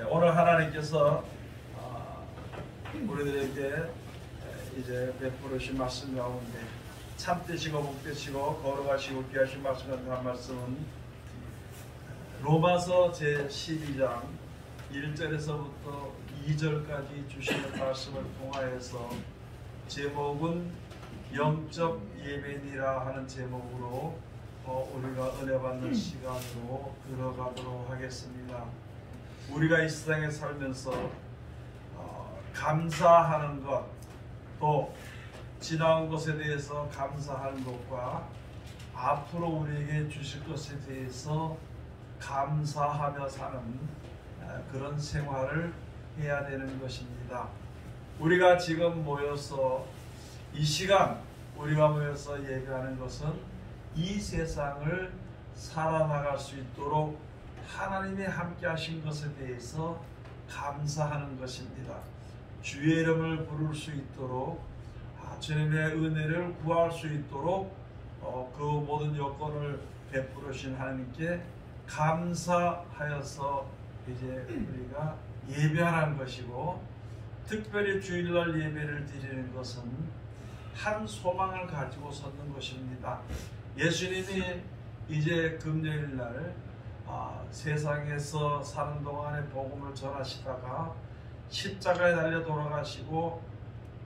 오늘 하나님께서 우리들에게 이제 베풀으신 말씀 가운데 참되시고 복되시고 거룩하시고 귀하신 말씀 같은 한 말씀은 로마서 제12장 1절에서부터 2절까지 주시는 말씀을 통하여서 제목은 영적 예배니라 하는 제목으로 우리가 은혜 받는 시간으로 들어가도록 하겠습니다. 우리가 이 세상에 살면서 감사하는 것, 또 지나온 것에 대해서 감사하는 것과 앞으로 우리에게 주실 것에 대해서 감사하며 사는 그런 생활을 해야 되는 것입니다. 우리가 지금 모여서 이 시간 우리가 모여서 예배하는 것은 이 세상을 살아나갈 수 있도록 하나님이 함께 하신 것에 대해서 감사하는 것입니다. 주의 이름을 부를 수 있도록 주님의 은혜를 구할 수 있도록 그 모든 여건을 베풀으신 하나님께 감사하여서 이제 우리가 예배하는 것이고, 특별히 주일날 예배를 드리는 것은 한 소망을 가지고 섰는 것입니다. 예수님이 이제 금요일날 세상에서 사는 동안에 복음을 전하시다가 십자가에 달려 돌아가시고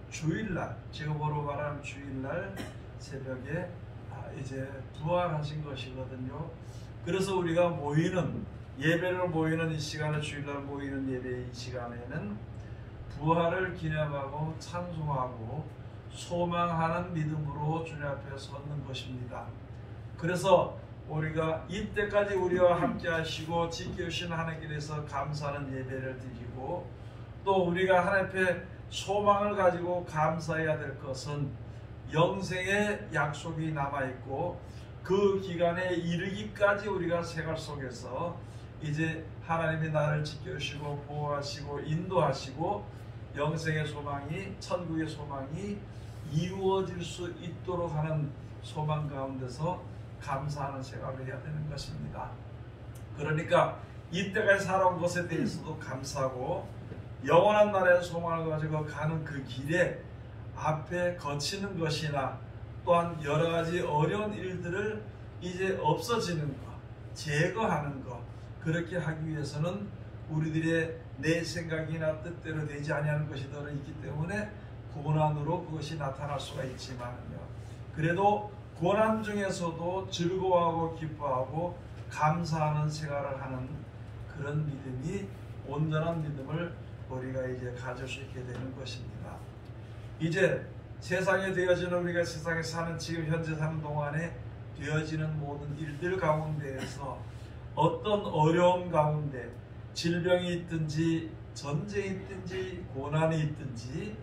주일날, 지금으로 말하면 주일날 새벽에 이제 부활하신 것이거든요. 그래서 우리가 모이는 예배를 모이는 이 시간에, 주일날 모이는 예배 이 시간에는 부활을 기념하고 찬송하고 소망하는 믿음으로 주님 앞에 섰는 것입니다. 그래서 우리가 이때까지 우리와 함께 하시고 지켜주신 하나님께 대해서 감사하는 예배를 드리고, 또 우리가 하나님 앞에 소망을 가지고 감사해야 될 것은 영생의 약속이 남아있고, 그 기간에 이르기까지 우리가 생활 속에서 이제 하나님이 나를 지켜주시고 보호하시고 인도하시고 영생의 소망이, 천국의 소망이 이루어질 수 있도록 하는 소망 가운데서 감사하는 생활을 해야 되는 것입니다. 그러니까 이때까지 살아온 것에 대해서도 감사하고, 영원한 나라의 소망을 가지고 가는 그 길에 앞에 거치는 것이나 또한 여러 가지 어려운 일들을 이제 없어지는 것, 제거하는 것, 그렇게 하기 위해서는 우리들의 내 생각이나 뜻대로 되지 아니하는 것이 더 있기 때문에 고난으로 그것이 나타날 수가 있지만요, 그래도 고난 중에서도 즐거워하고 기뻐하고 감사하는 생활을 하는 그런 믿음이, 온전한 믿음을 우리가 이제 가질 수 있게 되는 것입니다. 이제 세상에 되어지는, 우리가 세상에 사는, 지금 현재 사는 동안에 되어지는 모든 일들 가운데에서 어떤 어려움 가운데 질병이 있든지 전쟁이 있든지 고난이 있든지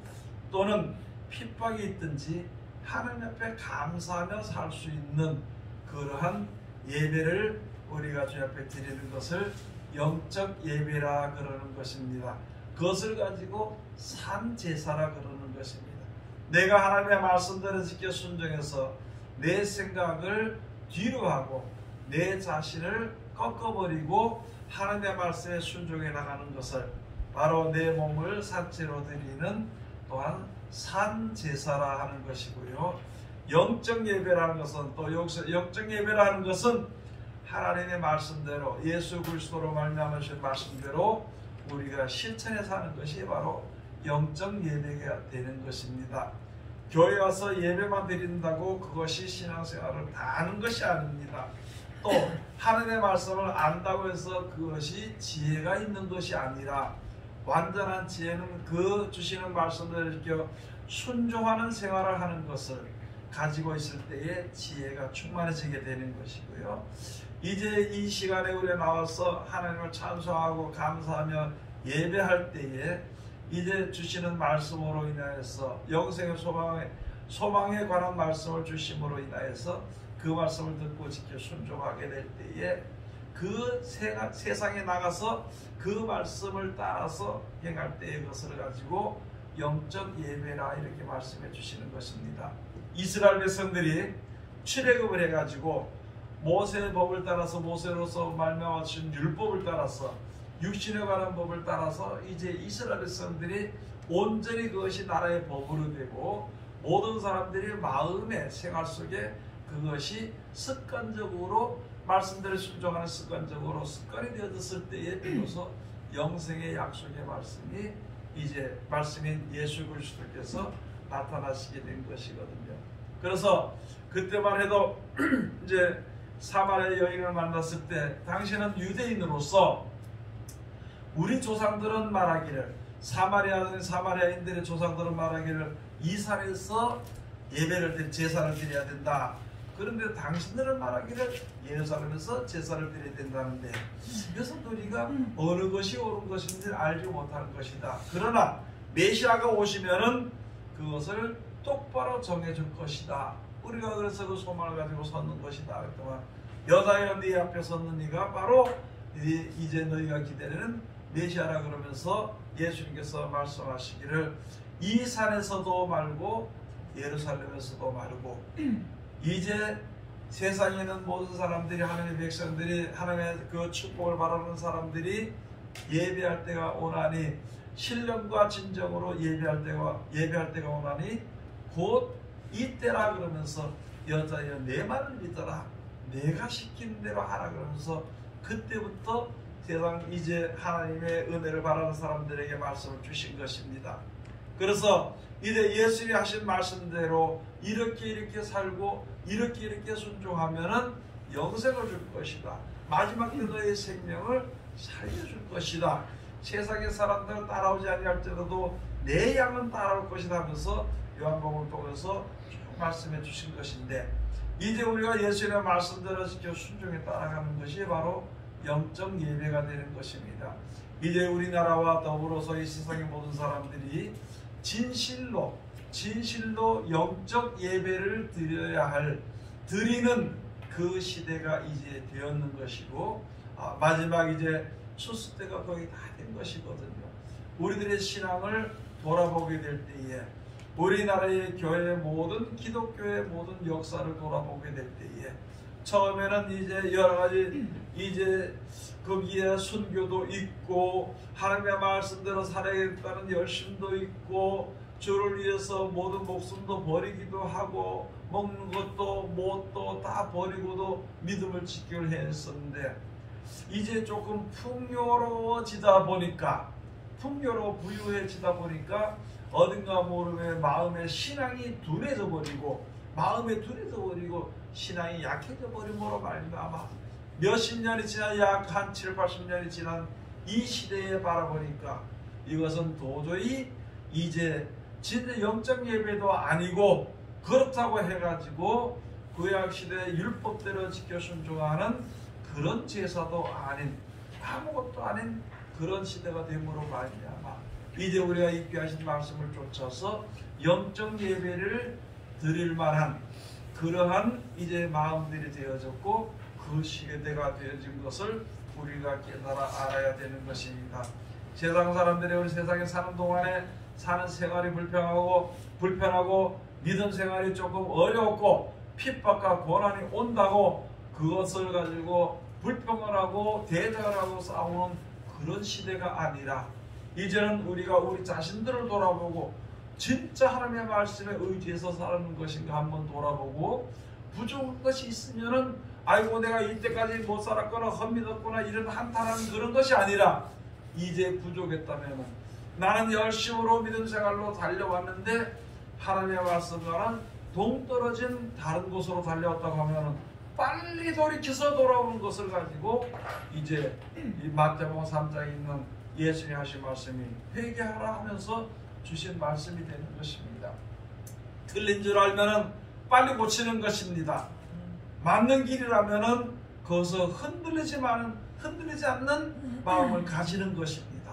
또는 핍박이 있든지 하나님 앞에 감사하며 살 수 있는 그러한 예배를 우리가 주 앞에 드리는 것을 영적 예배라 그러는 것입니다. 그것을 가지고 산제사라 그러는 것입니다. 내가 하나님의 말씀대로 지켜 순종해서 내 생각을 뒤로 하고 내 자신을 꺾어버리고 하나님의 말씀에 순종해 나가는 것을 바로 내 몸을 산채로 드리는 또한 산제사라 하는 것이고요. 영적 예배라는 것은, 또 여기서 영적 예배라는 것은 하나님의 말씀대로, 예수 그리스도로 말미암으신 말씀대로 우리가 실천해 사는 것이 바로 영적 예배가 되는 것입니다. 교회 와서 예배만 드린다고 그것이 신앙생활을 다 아는 것이 아닙니다. 또 하나님의 말씀을 안다고 해서 그것이 지혜가 있는 것이 아니라, 완전한 지혜는 그 주시는 말씀대로 지켜 순종하는 생활을 하는 것을 가지고 있을 때에 지혜가 충만해지게 되는 것이고요. 이제 이 시간에 우리가 나와서 하나님을 찬송하고 감사하며 예배할 때에 이제 주시는 말씀으로 인하여서 영생의 소망에 관한 말씀을 주심으로 인하여서 그 말씀을 듣고 지켜 순종하게 될 때에 그 세상에 나가서 그 말씀을 따라서 행할 때의 것을 가지고 영적 예배라 이렇게 말씀해 주시는 것입니다. 이스라엘 백성들이 출애굽을 해가지고 모세의 법을 따라서, 모세로서 말미암아 주신 율법을 따라서 육신에 관한 법을 따라서 이제 이스라엘 백성들이 온전히 그것이 나라의 법으로 되고 모든 사람들이 마음의 생활 속에 그것이 습관적으로 말씀대로 순종하는 습관이 되어졌을 때에 비로소 영생의 약속의 말씀이 이제 말씀인 예수 그리스도께서 나타나시게 된 것이거든요. 그래서 그때만 해도 이제 사마리아 여인을 만났을 때 당신은 유대인으로서 우리 조상들은 말하기를 사마리아인들의 조상들은 말하기를 이 산에서 제사를 드려야 된다. 그런데 당신들은 말하기를 예루살렘에서 제사를 드려야 된다는데 그래서 우리가 어느 것이 옳은 것인지 알지 못하는 것이다. 그러나 메시아가 오시면은 그것을 똑바로 정해줄 것이다. 우리가 그래서 그 소망을 가지고 섰는 것이다. 그랬더니 여자여 네 앞에 섰는 네가 바로 이제 너희가 기다리는 메시아라 그러면서 예수님께서 말씀하시기를 이 산에서도 말고 예루살렘에서도 말고 이제 세상에 있는 모든 사람들이 하나님의 백성들이 하나님의 그 축복을 바라는 사람들이 예배할 때가 오나니 신령과 진정으로 예배할 때가 오나니 곧 이때라 그러면서 여자여 내 말을 믿어라 내가 시킨 대로 하라 그러면서 그때부터 세상 이제 하나님의 은혜를 바라는 사람들에게 말씀을 주신 것입니다. 그래서 이제 예수님이 하신 말씀대로 이렇게 살고 이렇게 순종하면은 영생을 줄 것이다. 마지막 때 너의 생명을 살려줄 것이다. 세상의 사람들은 따라오지 아니할지라도 내 양은 따라올 것이다 하면서 요한복음을 통해서 쭉 말씀해 주신 것인데 이제 우리가 예수님의 말씀대로 지켜 순종에 따라가는 것이 바로 영적 예배가 되는 것입니다. 이제 우리나라와 더불어서 이 세상의 모든 사람들이 진실로 영적 예배를 드리는 그 시대가 이제 되었는 것이고 마지막 이제 수수 때가 거의 다 된 것이거든요. 우리들의 신앙을 돌아보게 될 때에 우리나라의 교회의 모든 기독교의 모든 역사를 돌아보게 될 때에 처음에는 이제 여러 가지 이제 거기에 순교도 있고 하나님의 말씀대로 살아야겠다는 열심도 있고 주를 위해서 모든 목숨도 버리기도 하고 먹는 것도 뭣도 다 버리고도 믿음을 지키려 했었는데 이제 조금 풍요로워지다 보니까 부유해지다 보니까 어딘가 모르게 마음의 신앙이 둔해져 버리고 신앙이 약해져 버림으로 말미암아 몇십 년이 지난 약 한 7, 80년이 지난 이 시대에 바라보니까 이것은 도저히 이제 진짜 영적 예배도 아니고 그렇다고 해가지고 구약시대의 율법대로 지켜 순종하는 그런 제사도 아닌 아무것도 아닌 그런 시대가 됨으로 말미암아 이제 우리가 이 귀하신 말씀을 쫓아서 영적 예배를 드릴 만한 그러한 이제 마음들이 되어졌고 그 시대가 되어진 것을 우리가 깨달아 알아야 되는 것입니다. 세상 사람들이 우리 세상에 사는 동안에 사는 생활이 불편하고 믿음 생활이 조금 어렵고 핍박과 고난이 온다고 그것을 가지고 불평을 하고 대적을 하고 싸우는 그런 시대가 아니라 이제는 우리가 우리 자신들을 돌아보고 진짜 하나님의 말씀에 의지해서 사는 것인가 한번 돌아보고 부족한 것이 있으면은 아이고 내가 이때까지 못 살았거나 헛믿었구나 이런 한탄하는 그런 것이 아니라 이제 부족했다면은 나는 열심으로 믿음 생활로 달려왔는데 하나님의 말씀과는 동떨어진 다른 곳으로 달려왔다고 하면은 빨리 돌이켜서 돌아오는 것을 가지고 이제 이 마태복음 3장에 있는 예수님이 하신 말씀이 회개하라 하면서 주신 말씀이 되는 것입니다. 틀린 줄 알면은 빨리 고치는 것입니다. 맞는 길이라면은 그것을 흔들리지 않는 마음을 가지는 것입니다.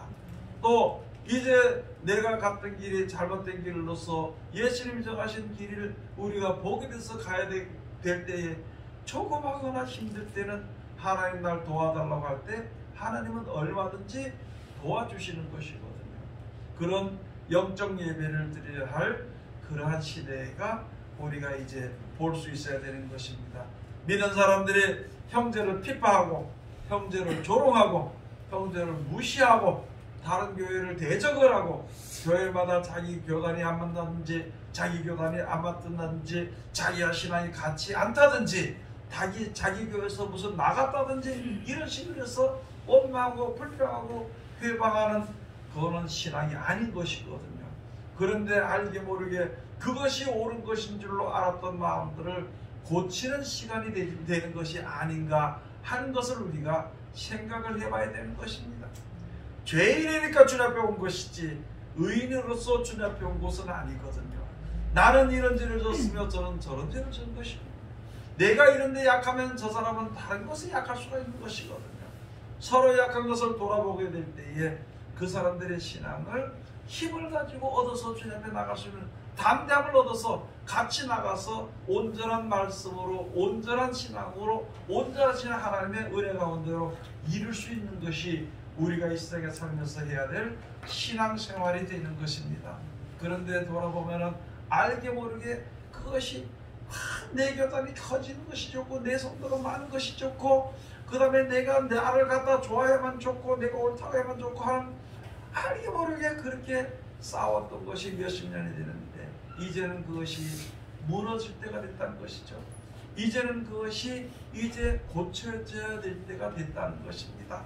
또 이제 내가 갔던 길이 잘못된 길로서 예수님이 정하신 길을 우리가 보게 돼서 가야 될 때에 조금하거나 힘들 때는 하나님 날 도와달라고 할 때 하나님은 얼마든지 도와주시는 것이거든요. 그런 영적 예배를 드려야 할 그러한 시대가 우리가 이제 볼 수 있어야 되는 것입니다. 믿는 사람들이 형제를 핍박하고 형제를 조롱하고 형제를 무시하고 다른 교회를 대적을 하고 교회마다 자기 교단이 안 맞는지 자기 교단이 안 맞든지 자기와 신앙이 같지 않다든지 자기 교회에서 무슨 나갔다든지 이런 식으로 해서 원망하고 불평하고 회방하는 그거는 신앙이 아닌 것이거든요. 그런데 알게 모르게 그것이 옳은 것인 줄로 알았던 마음들을 고치는 시간이 되는 것이 아닌가 하는 것을 우리가 생각을 해봐야 되는 것입니다. 죄인이니까 주님 앞에 온 것이지 의인으로서 주님 앞에 온 것은 아니거든요. 나는 이런 죄를 졌으며 저는 저런 죄를 진 것이고 내가 이런 데 약하면 저 사람은 다른 것에 약할 수가 있는 것이거든요. 서로 약한 것을 돌아보게 될 때에 그 사람들의 신앙을 힘을 가지고 얻어서 주님 앞에 나갈 수 있는 담대함을 얻어서 같이 나가서 온전한 말씀으로 온전한 신앙으로 온전하신 하나님의 은혜 가운데로 이룰 수 있는 것이 우리가 이 세상에 살면서 해야 될 신앙생활이 되는 것입니다. 그런데 돌아보면 알게 모르게 그것이 내 교단이 커지는 것이 좋고 내 성도가 많은 것이 좋고 그 다음에 내가 나를 갖다 좋아해야만 좋고 내가 옳다고 해야만 좋고 하는 알게 모르게 그렇게 싸웠던 것이 몇십 년이 되는데 이제는 그것이 무너질 때가 됐다는 것이죠. 이제는 그것이 이제 고쳐져야 될 때가 됐다는 것입니다.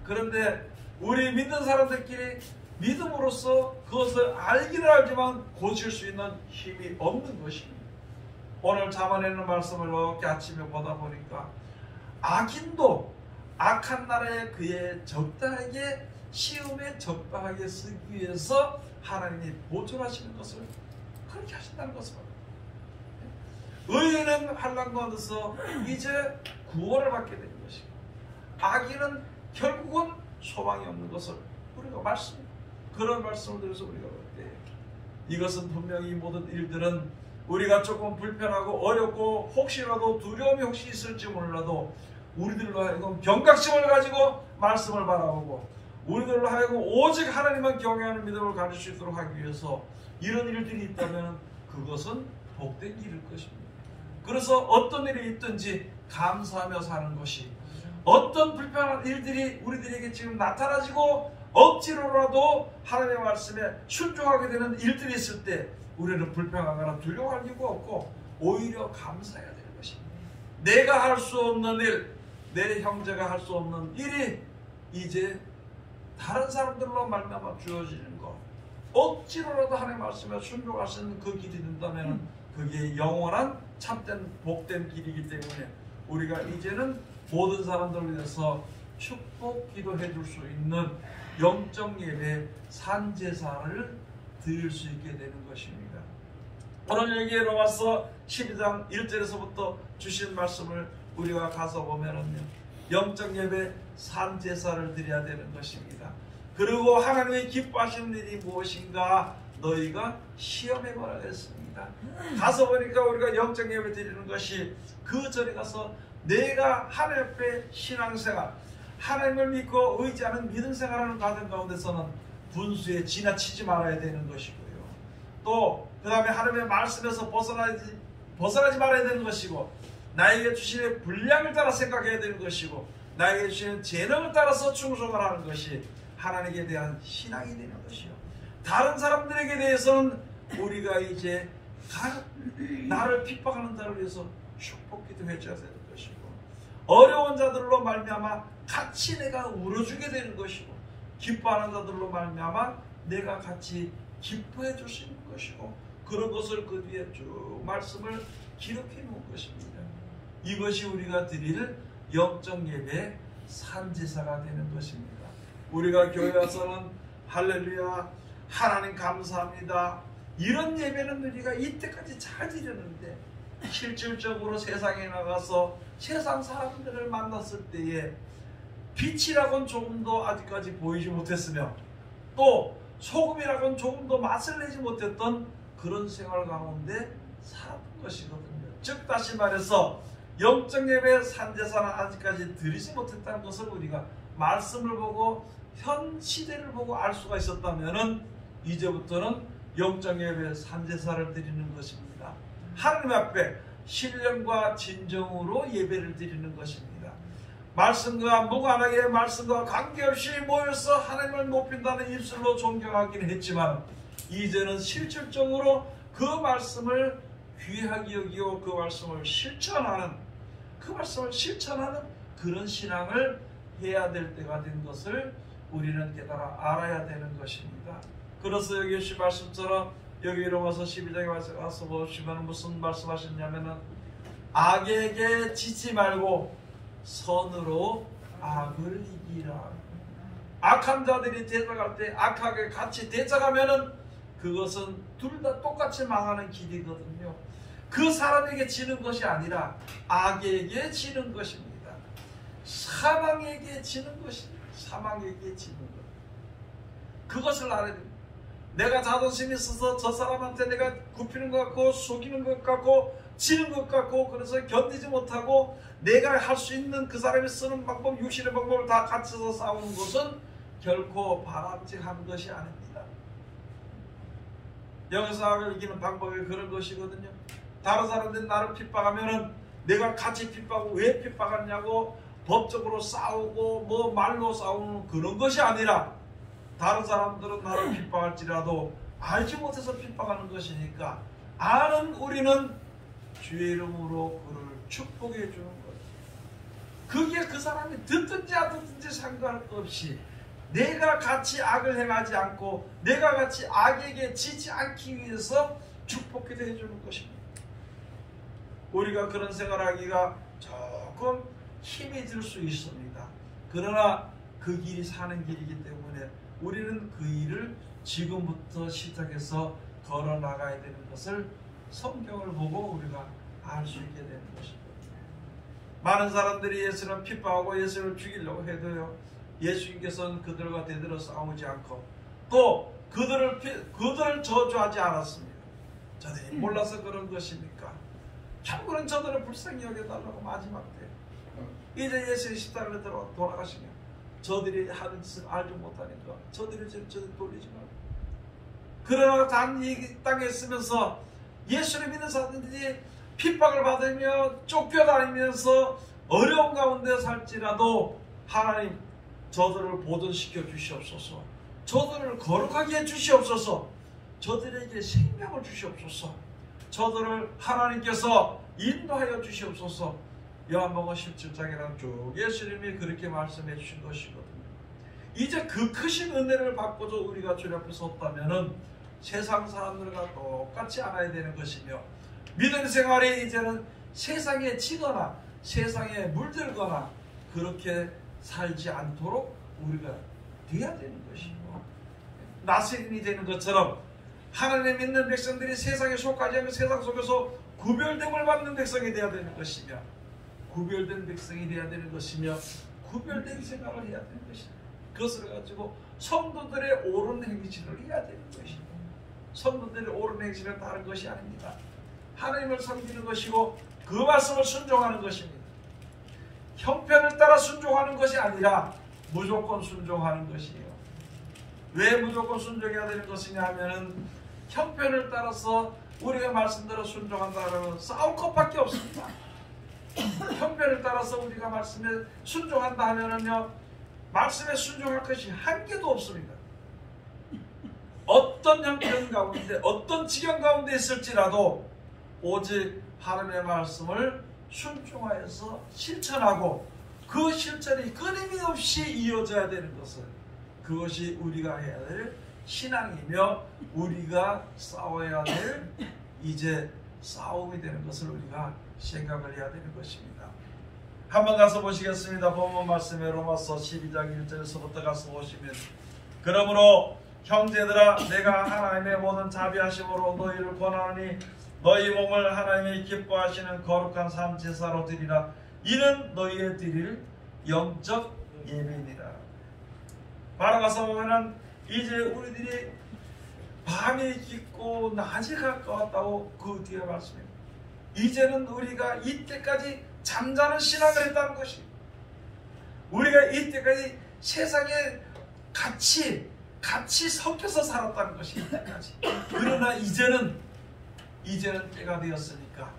그런데 우리 믿는 사람들끼리 믿음으로써 그것을 알기는 알지만 고칠 수 있는 힘이 없는 것입니다. 오늘 잠언에는 말씀을 이렇게 아침에 보다 보니까 악인도 악한 나라에 그의 적당하게 시험에 적당하게 쓰기 위해서 하나님이 보존하시는 것을 그렇게 하신다는 것을 의인은 환난 가운데서 이제 구원을 받게 되는 것이고 악인은 결국은 소망이 없는 것을 우리가 그런 말씀을 드려서 우리가 볼 때 이것은 분명히 모든 일들은 우리가 조금 불편하고 어렵고 혹시라도 두려움이 혹시 있을지 몰라도 우리들로 하여금 경각심을 가지고 말씀을 바라보고 우리들로 하여금 오직 하나님만 경외하는 믿음을 가질 수 있도록 하기 위해서 이런 일들이 있다면 그것은 복된 일일 것입니다. 그래서 어떤 일이 있든지 감사하며 사는 것이 어떤 불편한 일들이 우리들에게 지금 나타나지고 억지로라도 하나님의 말씀에 순종하게 되는 일들이 있을 때 우리는 불평하거나 두려워할 이유가 없고 오히려 감사해야 되는 것입니다. 내가 할 수 없는 일, 내 형제가 할 수 없는 일이 이제 다른 사람들로 말미암아 주어지는 것, 억지로라도 하나님의 말씀에 순종할 수 있는 그 길이 된다면 그게 영원한 참된 복된 길이기 때문에 우리가 이제는 모든 사람들을 위해서 축복 기도해 줄 수 있는 영적 예배 산제사를 드릴 수 있게 되는 것입니다. 오늘 여기에 로마서 12장 1절에서부터 주신 말씀을 우리가 가서 보면은요, 영적 예배 산제사를 드려야 되는 것입니다. 그리고 하나님의 기뻐하시는 일이 무엇인가 너희가 시험해 보라 했습니다. 가서 보니까 우리가 영적 예배 드리는 것이 그 전에 가서 내가 하나님 앞에 신앙생활, 하나님을 믿고 의지하는 믿음생활하는 과정 가운데서는 분수에 지나치지 말아야 되는 것이고요. 또 그 다음에 하나님의 말씀에서 벗어나지 말아야 되는 것이고 나에게 주시는 분량을 따라 생각해야 되는 것이고 나에게 주시는 재능을 따라서 충성을 하는 것이 하나님에 대한 신앙이 되는 것이요. 다른 사람들에게 대해서는 우리가 이제 나를 핍박하는 자를 위해서 축복기도 해줘야 되는 것이고 어려운 자들로 말미암아 같이 내가 울어주게 되는 것이고 기뻐하는 자들로 말미암아 내가 같이 기뻐해 줄 수 있는 것이고 그런 것을 그 뒤에 쭉 말씀을 기록해 놓은 것입니다. 이것이 우리가 드릴 영적 예배의 산제사가 되는 것입니다. 우리가 교회 와서는 할렐루야 하나님 감사합니다 이런 예배는 우리가 이때까지 잘 드렸는데 실질적으로 세상에 나가서 세상 사람들을 만났을 때에 빛이라고는 조금도 아직까지 보이지 못했으며 또 소금이라고는 조금도 맛을 내지 못했던 그런 생활 가운데 살았던 것이거든요. 즉 다시 말해서 영적 예배의 산제사는 아직까지 드리지 못했다는 것을 우리가 말씀을 보고 현 시대를 보고 알 수가 있었다면 이제부터는 영적 예배의 산제사를 드리는 것입니다. 하나님 앞에 신령과 진정으로 예배를 드리는 것입니다. 말씀과 무관하게 말씀과 관계없이 모여서 하나님을 높인다는 입술로 존경하기는 했지만 이제는 실질적으로 그 말씀을 귀하게 여기고 그 말씀을 실천하는 그런 신앙을 해야 될 때가 된 것을 우리는 깨달아 알아야 되는 것입니다. 그래서 여기 시 말씀처럼 여기 로마서 12장에 와서 보시면 무슨 말씀하셨냐면은 악에게 지지 말고 선으로 악을 이기라. 악한 자들이 대적할 때 악하게 같이 대적하면은 그것은 둘 다 똑같이 망하는 길이거든요. 그 사람에게 지는 것이 아니라 악에게 지는 것입니다. 사망에게 지는 것입니다. 사망에게 지는 것. 그것을 알아야 됩니다. 내가 자존심이 있어서 저 사람한테 내가 굽히는 것 같고 속이는 것 같고 지는 것 같고 그래서 견디지 못하고 내가 할 수 있는 그 사람이 쓰는 방법, 육신의 방법을 다 갖춰서 싸우는 것은 결코 바람직한 것이 아닙니다. 여기서 악을 이기는 방법이 그런 것이거든요. 다른 사람들이 나를 핍박하면은 내가 같이 핍박하고 왜 핍박하냐고 법적으로 싸우고 뭐 말로 싸우는 그런 것이 아니라 다른 사람들은 나를 핍박할지라도 알지 못해서 핍박하는 것이니까 아는 우리는 주의 이름으로 그를 축복해 주는 것. 그게 그 사람이 듣든지 안 듣든지 상관없이 내가 같이 악을 행하지 않고 내가 같이 악에게 지지 않기 위해서 축복해 주는 것입니다. 우리가 그런 생활하기가 조금 힘이 들 수 있습니다. 그러나 그 길이 사는 길이기 때문에 우리는 그 일을 지금부터 시작해서 걸어 나가야 되는 것을 성경을 보고 우리가 알 수 있게 되는 것입니다. 많은 사람들이 예수를 핍박하고 예수를 죽이려고 해도요, 예수님께서는 그들과 대들어 싸우지 않고 또 그들을 저주하지 않았습니다. 저들이 몰라서 그런 것입니까? 결국은 저들을 불쌍히 여겨달라고 마지막 때 이제 예수의 십자가를 들어 돌아가시면 저들이 하는 짓을 알지 못하니까 저들을 돌리지 말고. 그러나 단 이 땅에 있으면서 예수를 믿는 사람들이 핍박을 받으며 쫓겨다니면서 어려운 가운데 살지라도 하나님 저들을 보존시켜 주시옵소서. 저들을 거룩하게 해 주시옵소서. 저들에게 생명을 주시옵소서. 저들을 하나님께서 인도하여 주시옵소서. 요한복음 17장이랑 쭉 예수님이 그렇게 말씀해 주신 것이거든요. 이제 그 크신 은혜를 받고도 우리가 주님 앞에 섰다면은 세상 사람들과 똑같이 알아야 되는 것이며 믿음 생활이 이제는 세상에 지거나 세상에 물들거나 그렇게 살지 않도록 우리가 돼야 되는 것이고 나스린이 되는 것처럼 하나님 믿는 백성들이 세상에 속하지 않고 세상 속에서 구별됨을 받는 백성이 되어야 되는 것이며 구별된 백성이 되어야 되는 것이며 구별된 생활을 해야 되는 것이며 그것을 가지고 성도들의 옳은 행실을 해야 되는 것이고 성도들의 옳은 행실은 다른 것이 아닙니다. 하나님을 섬기는 것이고 그 말씀을 순종하는 것입니다. 형편을 따라 순종하는 것이 아니라 무조건 순종하는 것이에요. 왜 무조건 순종해야 되는 것이냐 하면은 형편을 따라서 우리가 말씀대로 순종한다면 싸울 것밖에 없습니다. 형편을 따라서 우리가 말씀에 순종한다 하면은요 말씀에 순종할 것이 한 개도 없습니다. 어떤 형편 가운데 어떤 지경 가운데 있을지라도 오직 하나님의 말씀을 순종하여서 실천하고 그 실천이 끊임없이 이어져야 되는 것은 그것이 우리가 해야 될 신앙이며 우리가 싸워야 될 이제 싸움이 되는 것을 우리가 생각을 해야 되는 것입니다. 한번 가서 보시겠습니다. 본문 말씀에 로마서 12장 1절에서부터 가서 보시면 그러므로 형제들아 내가 하나님의 모든 자비하심으로 너희를 권하노니 너희 몸을 하나님이 기뻐하시는 거룩한 삶 제사로 드리라. 이는 너희의 드릴 영적 예배니라. 바로 가서 보면은 이제 우리들이 밤이 깊고 낮이 가까웠다고 그 뒤에 말씀입니다. 이제는 우리가 이때까지 잠자는 신앙을 했다는 것입니다. 우리가 이때까지 세상에 같이 섞여서 살았다는 것입니다. 그러나 이제는 때가 되었으니까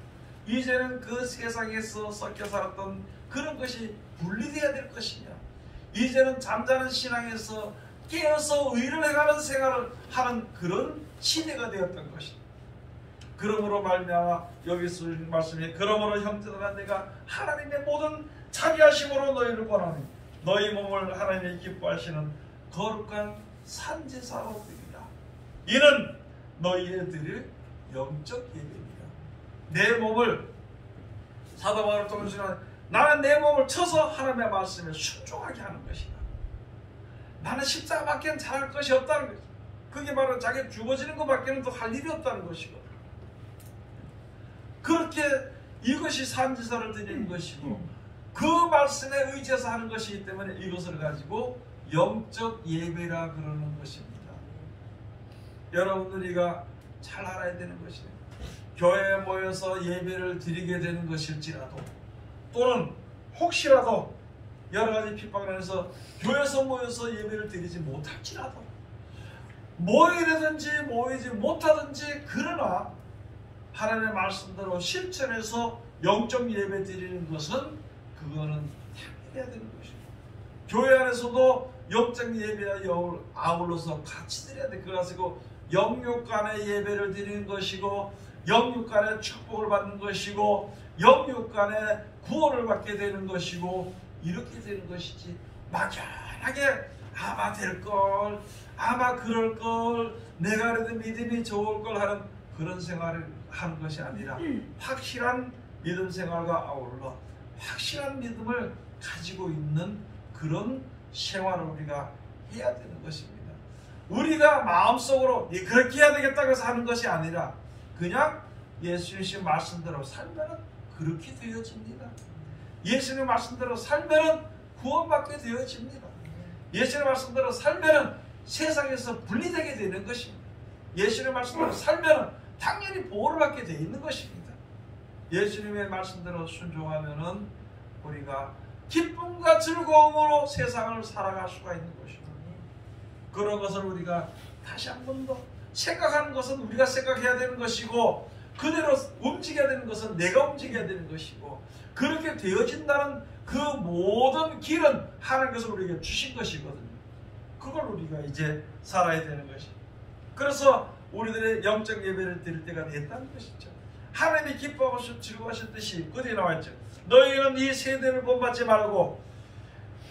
이제는 그 세상에서 섞여 살았던 그런 것이 분리되어야 될 것이냐. 이제는 잠자는 신앙에서 깨어서 의를 해가는 생활을 하는 그런 시대가 되었던 것이다. 그러므로 말미암아 여기서 말씀이 그러므로 형제들아 내가 하나님의 모든 자비하심으로 너희를 권하니 너희 몸을 하나님이 기뻐하시는 거룩한 산제사로 드리라. 이는 너희의 드릴 영적 예배입니다. 내 몸을 사도 바울을 통해서 나는 내 몸을 쳐서 하나님의 말씀에 순종하게 하는 것이다. 나는 십자가밖에 잘할 것이 없다는 것이다. 그게 바로 자기 죽어지는 것밖에는 또 할 일이 없다는 것이거든. 그렇게 이것이 산지사를 드리는 것이고 그 말씀에 의지해서 하는 것이기 때문에 이것을 가지고 영적 예배라 그러는 것입니다. 여러분 우리가 잘 알아야 되는 것이에요. 교회에 모여서 예배를 드리게 되는 것일지라도 또는 혹시라도 여러 가지 핍박을 해서 교회에서 모여서 예배를 드리지 못할지라도 모이든지 모이지 못하든지 그러나 하나님의 말씀대로 실천해서 영적 예배 드리는 것은 그거는 해야 되는 것이고 교회 안에서도 영적 예배와 아울러서 같이 드려야 돼. 그래가지고 영육 간의 예배를 드리는 것이고 영육 간의 축복을 받는 것이고 영육 간의 구원을 받게 되는 것이고 이렇게 되는 것이지 막연하게 아마 될걸 아마 그럴걸 내가 그래도 믿음이 좋을걸 하는 그런 생활을 하는 것이 아니라 확실한 믿음 생활과 아울러 확실한 믿음을 가지고 있는 그런 생활을 우리가 해야 되는 것입니다. 우리가 마음속으로 그렇게 해야 되겠다고 해서 하는 것이 아니라 그냥 예수님 말씀대로 살면 그렇게 되어집니다. 예수님 말씀대로 살면 구원받게 되어집니다. 예수님 말씀대로 살면 세상에서 분리되게 되는 것입니다. 예수님 말씀대로 살면 당연히 보호를 받게 되어 있는 것입니다. 예수님의 말씀대로 순종하면 우리가 기쁨과 즐거움으로 세상을 살아갈 수가 있는 것입니다. 그런 것을 우리가 다시 한 번 더 생각하는 것은 우리가 생각해야 되는 것이고 그대로 움직여야 되는 것은 내가 움직여야 되는 것이고 그렇게 되어진다는 그 모든 길은 하나님께서 우리에게 주신 것이거든요. 그걸 우리가 이제 살아야 되는 것입니다. 그래서 우리들의 영적 예배를 드릴 때가 됐다는 것이죠. 하나님이 기뻐하시고 즐거워하셨듯이 그뒤에 나와있죠. 너희는 이 세대를 본받지 말고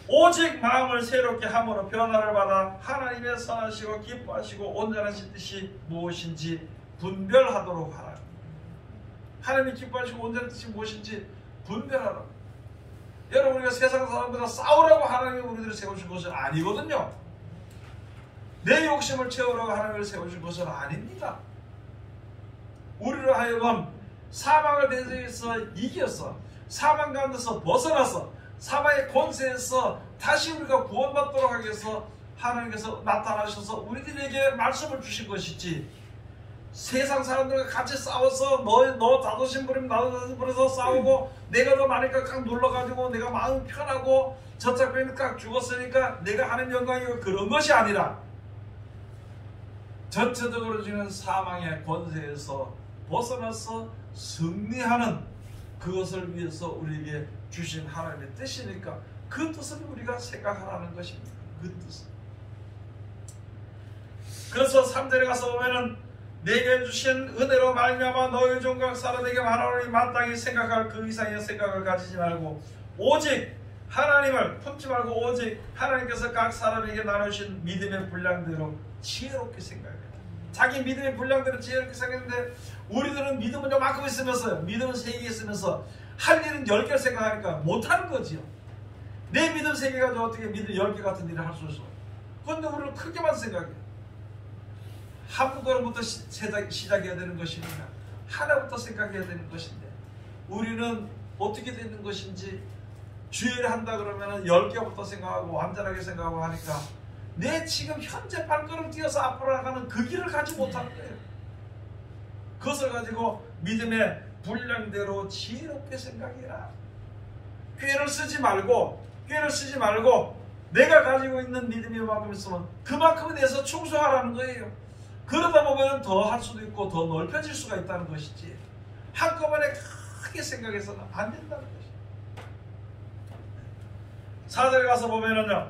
오직 마음을 새롭게 함으로 변화를 받아 하나님의 선하시고 기뻐하시고 온전하신 뜻이 무엇인지 분별하도록 하라. 하나님이 기뻐하시고 온전한 뜻이 무엇인지 분별하라. 여러분 우리가 세상 사람들과 싸우라고 하나님이 우리들을 세우신 것은 아니거든요. 내 욕심을 채우라고 하나님을 세우신 것은 아닙니다. 우리로 하여금 사망을 대적해서 이겨서 사망 가운데서 벗어나서 사망의 권세에서 다시 우리가 구원받도록 하기 위해서 하나님께서 나타나셔서 우리들에게 말씀을 주신 것이지 세상 사람들과 같이 싸워서 너 자존심 부리면 나도 자존심 부려서 싸우고 내가 더 많으니까 깍 눌러가지고 내가 마음이 편하고 저짝 빼면 깍 죽었으니까 내가 하는 영광이고 그런 것이 아니라 전체적으로 주는 사망의 권세에서 벗어나서 승리하는 그것을 위해서 우리에게 주신 하나님의 뜻이니까 그 뜻을 우리가 생각하라는 것입니다. 그 뜻을. 그래서 3절에 가서 보면은 내게 주신 은혜로 말미암아 너희 종각 살아내게 말하노니 마땅히 생각할 그 이상의 생각을 가지지 말고 오직 하나님을 품지 말고 오직 하나님께서 각 사람에게 나누신 믿음의 분량대로 지혜롭게 생각해라. 자기 믿음의 분량대로 지혜롭게 생각했는데 우리들은 믿음은 요만큼 있으면서 믿음은 3개 있으면서 할 일은 10개를 생각하니까 못하는 거지요. 내 믿음 3개 가지고 어떻게 믿음 10개 같은 일을 할 수 있어. 그런데 우리는 크게만 생각해. 한 걸음부터 시작해야 되는 것입니다. 하나부터 생각해야 되는 것인데 우리는 어떻게 되는 것인지 주일에 한다 그러면 10개부터 생각하고 완전하게 생각하고 하니까 내 지금 현재 발걸음 뛰어서 앞으로 나가는 그 길을 가지 못하는 거예요. 그것을 가지고 믿음의 분량대로 지혜롭게 생각해라. 꾀를 쓰지 말고 내가 가지고 있는 믿음이 만큼 있으면 그만큼에 대해서 충성하라는 거예요. 그러다 보면 더 할 수도 있고 더 넓혀질 수가 있다는 것이지 한꺼번에 크게 생각해서는 안 된다는 것이죠. 4절에 가서 보면은요,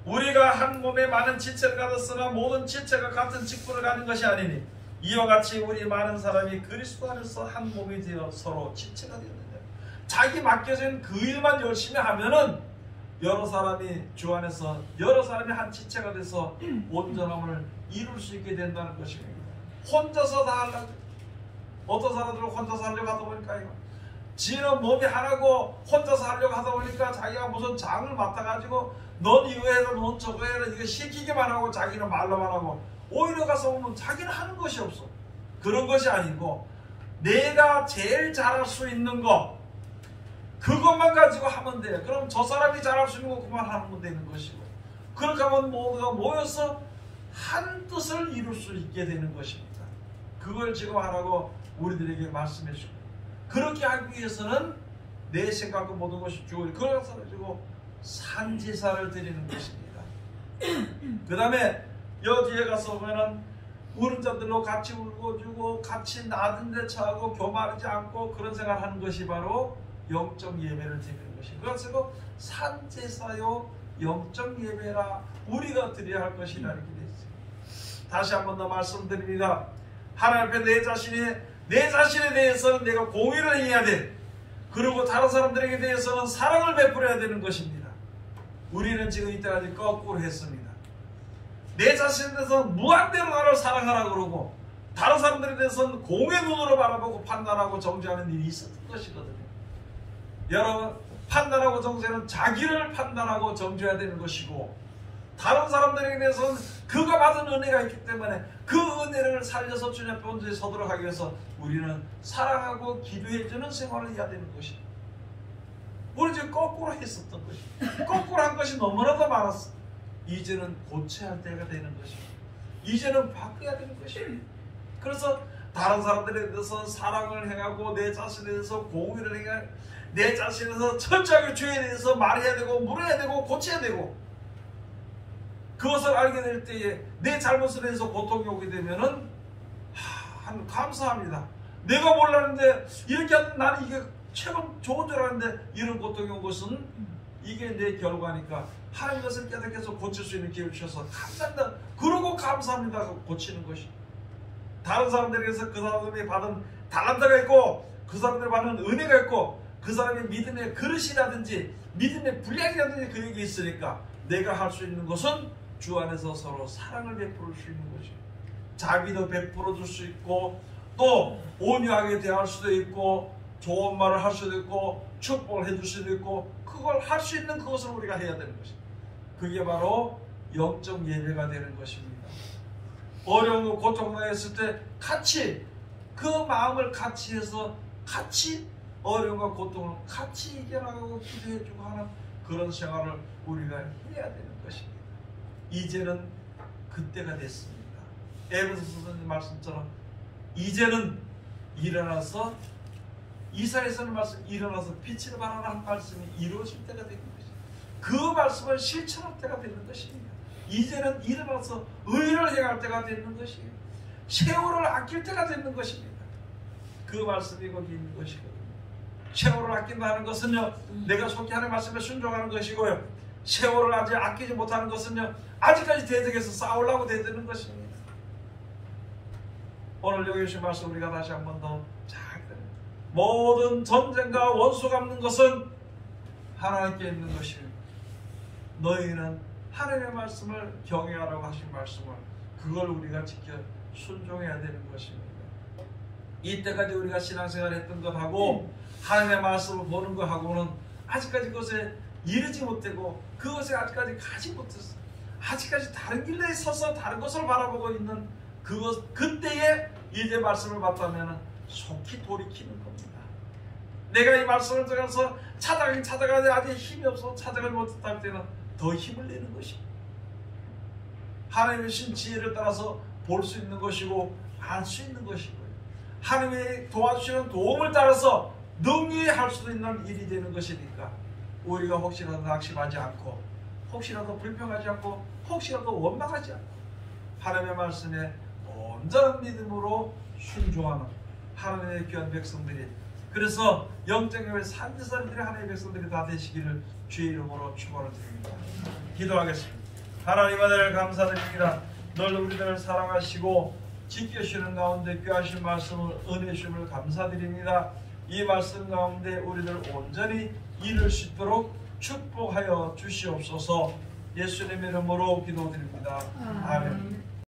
우리가 한 몸에 많은 지체를 가졌으나 모든 지체가 같은 직분을 가진 것이 아니니 이와 같이 우리 많은 사람이 그리스도 안에서 한 몸이 되어 서로 지체가 되었느냐. 자기 맡겨진 그 일만 열심히 하면은 여러 사람이 주 안에서 여러 사람이 한 지체가 돼서 온전함을 이룰 수 있게 된다는 것입니다. 혼자서 다 하려고, 어떤 사람들은 혼자서 하려고 하다 보니까 이거 지는 몸이 하나고 혼자서 하려고 하다 보니까 자기가 무슨 장을 맡아가지고 넌 이거 해라 넌 저거 해라 이거 시키기만 하고 자기는 말로만 하고 오히려 가서 보면 자기는 하는 것이 없어. 그런 것이 아니고 내가 제일 잘할 수 있는 거 그것만 가지고 하면 돼. 그럼 저 사람이 잘할 수 있는 거 그만 하면 되는 것이고, 그렇게 하면 모두가 모여서 한 뜻을 이룰 수 있게 되는 것입니다. 그걸 지금 하라고 우리들에게 말씀해 주고, 그렇게 하기 위해서는 내 생각과 모든 것이 주어지고 그래서 가지고 산지사를 드리는 것입니다. 그 다음에 여기에 가서 보면은 우는 자들로 같이 울고주고 같이 낮은 데 처하고 교만하지 않고 그런 생각을 하는 것이 바로 영적 예배를 드리는 것입니다. 그래서 산제사요 영적 예배라 우리가 드려야 할 것이라 이렇게 되어 있습니다. 다시 한 번 더 말씀드립니다. 하나님 앞에 내 자신에 대해서는 내가 공의를 해야 돼. 그리고 다른 사람들에게 대해서는 사랑을 베풀어야 되는 것입니다. 우리는 지금 이때까지 거꾸로 했습니다. 내 자신에 대해서는 무한대로 나를 사랑하라 그러고 다른 사람들에 대해서는 공의 눈으로 바라보고 판단하고 정죄하는 일이 있었던 것이거든요. 여러분, 판단하고 정죄는 자기를 판단하고 정죄해야 되는 것이고, 다른 사람들에게 대해서는 그가 받은 은혜가 있기 때문에 그 은혜를 살려서 주님 앞에 온전히 서도록 하기 위해서 우리는 사랑하고 기도해주는 생활을 해야 되는 것입니다. 우리 지금 거꾸로 했었던 것입니다. 거꾸로 한 것이 너무나도 많았어. 이제는 고쳐야 할 때가 되는 것입니다. 이제는 바꿔야 되는 것입니다. 그래서 다른 사람들에 대해서 사랑을 행하고 내 자신에 대해서 공의를 행하고 내 자신에 대해서 철저하게 주에 대해서 말해야 되고 물어야 되고 고쳐야 되고, 그것을 알게 될 때에 내 잘못에 대해서 고통이 오게 되면은 감사합니다. 내가 몰랐는데 이렇게 하면 나는 이게 최고 좋은 줄 알았는데 이런 고통이 온 것은 이게 내 결과니까 하나님 것을 깨닫게 고칠 수 있는 기회를 주셔서 감사합니다. 그러고 감사합니다. 고치는 것이. 다른 사람들에게서 그 사람이 받은 달란트가 있고 그 사람들이 받는 은혜가 있고 그 사람의 믿음의 그릇이라든지 믿음의 분량이라든지 그게 있으니까 내가 할 수 있는 것은 주 안에서 서로 사랑을 베풀 수 있는 것이에요. 자비도 베풀어 줄 수 있고 또 온유하게 대할 수도 있고 좋은 말을 할 수도 있고 축복을 해줄 수도 있고, 그걸 할 수 있는 그것을 우리가 해야 되는 것입니다. 그게 바로 영적 예배가 되는 것입니다. 어려운 고통 당했을 때 같이 그 마음을 같이 해서 같이 어려움과 고통을 같이 이겨나가고 기도해주고 하는 그런 생활을 우리가 해야 되는 것입니다. 이제는 그때가 됐습니다. 에베소서 선생님 말씀처럼 이제는 일어나서 이사야서는 말씀 일어나서 빛을 발하는 말씀이 이루어질 때가 되는 것입니다. 그 말씀을 실천할 때가 되는 것입니다. 이제는 일어나서 의를 행할 때가 되는 것이에요. 세월을 아낄 때가 되는 것입니다. 그 말씀이 거기 있는 것이거든요. 세월을 아낀다는 것은요, 내가 속히 하는 말씀에 순종하는 것이고요, 세월을 아직 아끼지 못하는 것은요, 아직까지 대적해서 싸우려고 대드는 것입니다. 오늘 여기 주신 말씀 우리가 다시 한 번 더 잘 들어요. 모든 전쟁과 원수 갚는 것은 하나님께 있는 것입니다. 너희는 하나님의 말씀을 경외하라고 하신 말씀을 그걸 우리가 지켜 순종해야 되는 것입니다. 이때까지 우리가 신앙생활 했던 것하고 하나님의 말씀을 보는 것하고는 아직까지 그것에 이르지 못하고 그것에 아직까지 가지 못했어. 아직까지 다른 길에 서서 다른 것을 바라보고 있는 그때에 이제 말씀을 받다면 속히 돌이키는 겁니다. 내가 이 말씀을 들어서 찾아가는데 아직 힘이 없어 찾아가지 못할 때는 더 힘을 내는 것입니다. 하나님의 신 지혜를 따라서 볼 수 있는 것이고 알 수 있는 것이고요, 하나님의 도와주시는 도움을 따라서 능히 할 수도 있는 일이 되는 것이니까 우리가 혹시라도 낙심하지 않고 혹시라도 불평하지 않고 혹시라도 원망하지 않고 하나님의 말씀에 온전한 믿음으로 순종하는 하나님의 귀한 백성들이 그래서 영적인 산지산들이 하나님의 백성들이 다 되시기를 주의 이름으로 축원을 드립니다. 기도하겠습니다. 하나님 아들 감사드립니다. 늘 우리들을 사랑하시고 지켜주시는 가운데 귀하신 말씀을 은혜 주심을 감사드립니다. 이 말씀 가운데 우리들 온전히 이룰 수 있도록 축복하여 주시옵소서. 예수님의 이름으로 기도드립니다. 아멘.